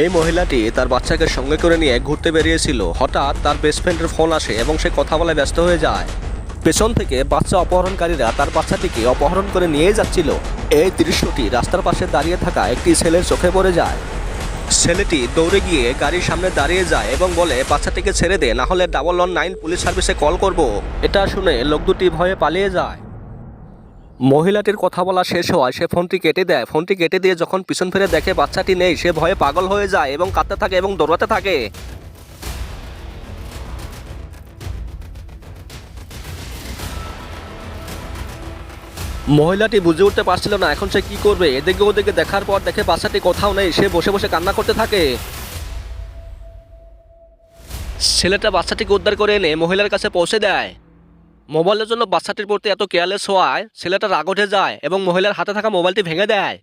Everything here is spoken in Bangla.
এই মহিলাটি তার বাচ্চাকে সঙ্গে করে নিয়ে ঘুরতে বেরিয়েছিল। হঠাৎ তার বেস্ট ফ্রেন্ডের ফোন আসে এবং সে কথা বলে ব্যস্ত হয়ে যায়। পেছন থেকে বাচ্চা অপহরণকারীরা তার বাচ্চাটিকে অপহরণ করে নিয়ে যাচ্ছিল। এই দৃশ্যটি রাস্তার পাশে দাঁড়িয়ে থাকা একটি ছেলের চোখে পড়ে যায়। ছেলেটি দৌড়ে গিয়ে গাড়ির সামনে দাঁড়িয়ে যায় এবং বলে, বাচ্চাটিকে ছেড়ে দে, না হলে 119 পুলিশ সার্ভিসে কল করব। এটা শুনে লোক দুটি ভয়ে পালিয়ে যায়। মহিলাটির কথা বলা শেষ হওয়ায় সে ফোনটি কেটে দেয়। ফোনটি কেটে দিয়ে যখন পিছন ফিরে দেখে বাচ্চাটি নেই, সে ভয়ে পাগল হয়ে যায় এবং কাঁদতে থাকে এবং দৌড়াতে থাকে। মহিলাটি বুঝে উঠতে পারছিল না এখন সে কি করবে। এদিকে ওদিকে দেখার পর দেখে বাচ্চাটি কোথাও নেই। সে বসে বসে কান্না করতে থাকে। ছেলেটা বাচ্চাটিকে উদ্ধার করে এনে মহিলার কাছে পৌঁছে দেয়। মোবাইলের জন্য বাচ্চাটির প্রতি এত কেয়ারলেস হওয়ায় ছেলেটা রাগ উঠে যায় এবং মহিলার হাতে থাকা মোবাইলটি ভেঙে দেয়।